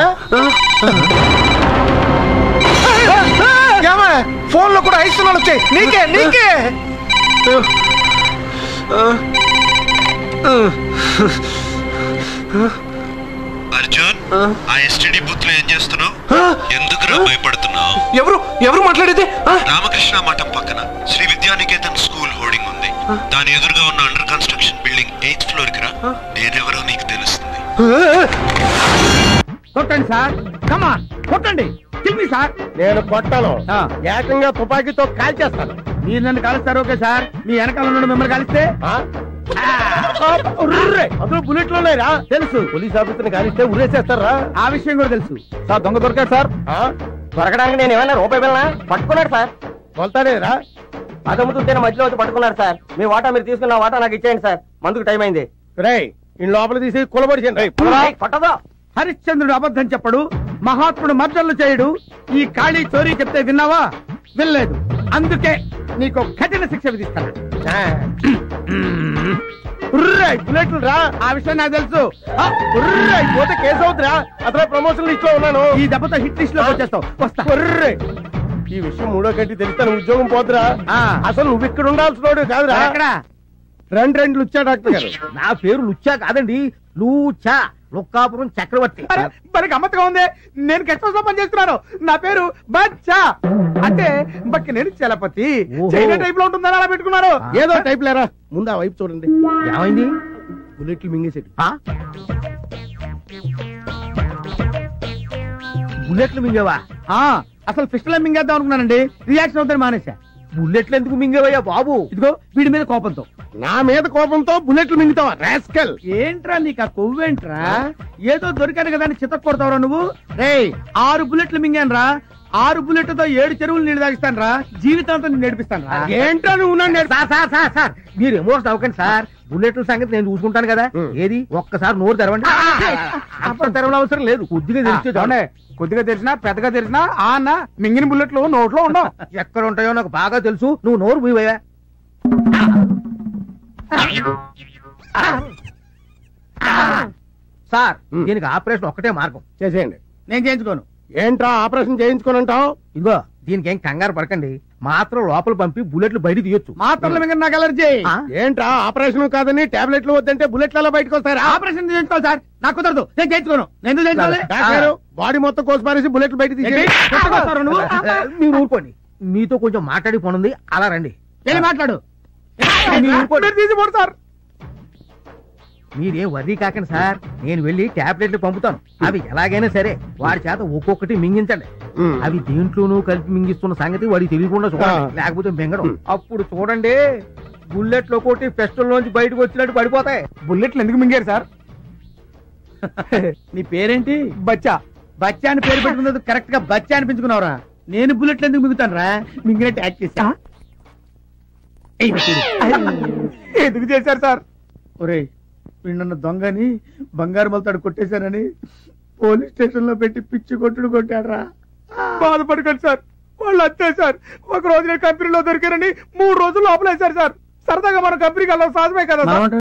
ఫోన్ లో కూడా 5 సున్నాలు వచ్చాయి. నీకే అర్జున్, ఆ ఎస్టీడీ బూత్ లో ఏం చేస్తున్నావు? ఎందుకురా భయపడుతున్నావు? ఎవరు మాట్లాడేది? రామకృష్ణ మఠం పక్కన శ్రీ విద్యానికేతన్ స్కూల్ హోర్డింగ్ ఉంది. దాని ఎదురుగా ఉన్న under construction building 8th floor కి రా. నేనెవరో నీకు తెలుస్తుంది. కొట్టండి సార్, కమాన్ కొట్టండి. సార్ నేను కొట్టను, ఏకంగా తుపాకీతో కాల్చేస్తాను. మీరు నన్ను కాలుస్తారు ఓకే సార్, మీ వెనకాల నుండి మిమ్మల్ని కాలిస్తే అసలు బుల్లెట్లు ఉన్నాయిరా? తెలుసు, పోలీస్ ఆఫీసర్ని కాలిస్తే ఉరేసేస్తారా? ఆ విషయం కూడా తెలుసు సార్. దొంగ దొరికాడు సార్. దొరకడానికి నేను ఏమన్నా రూపాయి వెళ్ళనా? పట్టుకున్నాడు సార్. వెళ్తానేరా? అదమ్ముతుంటే మధ్యలో వచ్చి పట్టుకున్నారు సార్. మీ వాటా మీరు తీసుకున్న వాటా నాకు ఇచ్చేయండి సార్. మందుకు టైం అయింది. ఈ లోపల తీసి కులబడి పట్టదా? హరిశ్చంద్రుడు అబద్ధం చెప్పడు, మహాత్ముడు మర్డర్లు చేయడు. ఈ ఖాళీ చోరీ చెప్తే విన్నావా? వినలేదు. అందుకే నీకు కఠిన శిక్ష విధిస్తాను. బుల్లెట్లు రా, ఆ విషయం నాకు తెలుసు. పోతే కేసు అవుతురా? అసలు ప్రమోషన్ లిస్ట్ లో ఉన్నాను. ఈ దెబ్బతో హిట్ లిస్ట్ లో వచ్చేస్తావు. వస్తా. ఈ విషయం 3వ కంటి తెలిస్తే ఉద్యోగం పోతురా. అసలు నువ్వు ఇక్కడ ఉండాల్సినోడు కాదురా. ఎక్కడ? రెండు లుచ్చా డాక్టర్ గారు. నా పేరు లుచ్చా కాదండి, లూచా, లుక్కాపురం చక్రవర్తి. మరి గమ్మత్తుగా ఉంది. నేను గెస్ట్ హౌస్ లో పనిచేస్తున్నాను. నా పేరు బచ్చా, అంటే బక్కి నేను చలపతి. చైనా టైప్ లో ఉంటుందని అలా పెట్టుకున్నారు. ఏదో టైప్ లేరా. ముందు ఆ వైపు చూడండి. ఏమైంది? బుల్లెట్లు మింగేసాడు. బుల్లెట్లు మింగేవా? అసలు పిస్టల్ మింగేద్దాం అనుకున్నానండి, రియాక్షన్ అవుతాను మానేసా. బుల్లెట్లు ఎందుకు మింగేవయ్యా బాబు? ఇదిగో వీడి మీద కోపంతో. నా మీద కోపంతో బుల్లెట్లు మింగుతావా రాస్కల్? ఏంట్రా నీకు ఆ కొవ్వేంట్రా? ఏదో దొరికాను కదా అని చిత్త కొడతావురా నువ్వు. రేయ్ 6 బుల్లెట్లు మింగాను రా. 6 బుల్లెట్లతో 7 చెరువులు నీళ్ళు తాగిస్తాను రా. జీవితాంతం నేను నేర్పిస్తాను రా. ఏంట్రా నువ్వు సార్ మీరు ఎమోషన్ అవ్వకండి సార్. బుల్లెట్ల సంగతి నేను చూసుకుంటాను కదా. ఏది ఒక్కసారి నోరు తెరవండి. అప్పుడు తెరవడం అవసరం లేదు, కొద్దిగా తెలిస్తే కొద్దిగా తెలిసినా పెద్దగా తెలిసినా ఆ అన్న మింగిన బుల్లెట్లు నోట్లో ఉండవు. ఎక్కడ ఉంటాయో నాకు బాగా తెలుసు. నువ్వు నోరు మూయవయ్యా. సార్ దీనికి ఆపరేషన్ ఒక్కటే మార్గం. చేసేయండి. నేను చేయించుకోను. ఏంట్రా ఆపరేషన్ చేయించుకోనంటావు? ఇదిగో దీనికి ఏం కంగారు పడకండి. మాత్రం లోపల పంపి బుల్లెట్లు బయట తీయొచ్చు. మాత్రలు మింగ నాకు అలర్జీ. ఏంట్రా ఆపరేషన్ కాదని టాబ్లెట్లు వద్దంటే బుల్లెట్లలో బయటకు వస్తారా? ఆపరేషన్ చేయించుకోవాలి సార్. నాకు కుదరదు, నేను చేయించుకోను. నేను చేయించుకోవాలి. బాడీ మొత్తం కోసి పారేసి బుల్లెట్లు బయట తీసి మీరు ఊరుకోండి. మీతో కొంచెం మాట్లాడి పనుంది, అలా రండి. వెళ్ళి మాట్లాడు. సార్ మీరేం వర్రీ కాకండి సార్. నేను వెళ్ళి టాబ్లెట్లు పంపుతాను. అవి ఎలాగైనా సరే వాడి చేత ఒక్కొక్కటి మింగించండి. అవి దేంట్లోనూ కలిపి మింగిస్తున్న సంగతి వాడికి తెలియకుండా చూడండి, లేకపోతే మింగడం. అప్పుడు చూడండి బుల్లెట్లు కొట్టి పెస్టల్ లోంచి బయటకు వచ్చినట్టు పడిపోతాయి. బుల్లెట్లు ఎందుకు మింగారు సార్? నీ పేరేంటి? బచ్చా. బచ్చా అని పేరు పెట్టుకున్నది కరెక్ట్ గా బచ్చా అనిపించుకున్నావురా. నేను బుల్లెట్లు ఎందుకు మింగుతాను రా? మింగినట్టు యాక్ట్ చేసా. ఎందుకు చేశారు సార్? ఒరే వీళ్ళన్న దొంగని బంగారు మలతాడు కొట్టేశానని పోలీస్ స్టేషన్ లో పెట్టి పిచ్చి కొట్టుడు కొట్టాడ్రా. బాధపడకండి సార్, వాళ్ళు అంతే సార్. ఒక రోజు కంపెనీలో దొరికారని 3 రోజులు లోపలేశారు సార్. సరదాగా మన కంపెనీకి వెళ్ళాలి, సాధమే కదా.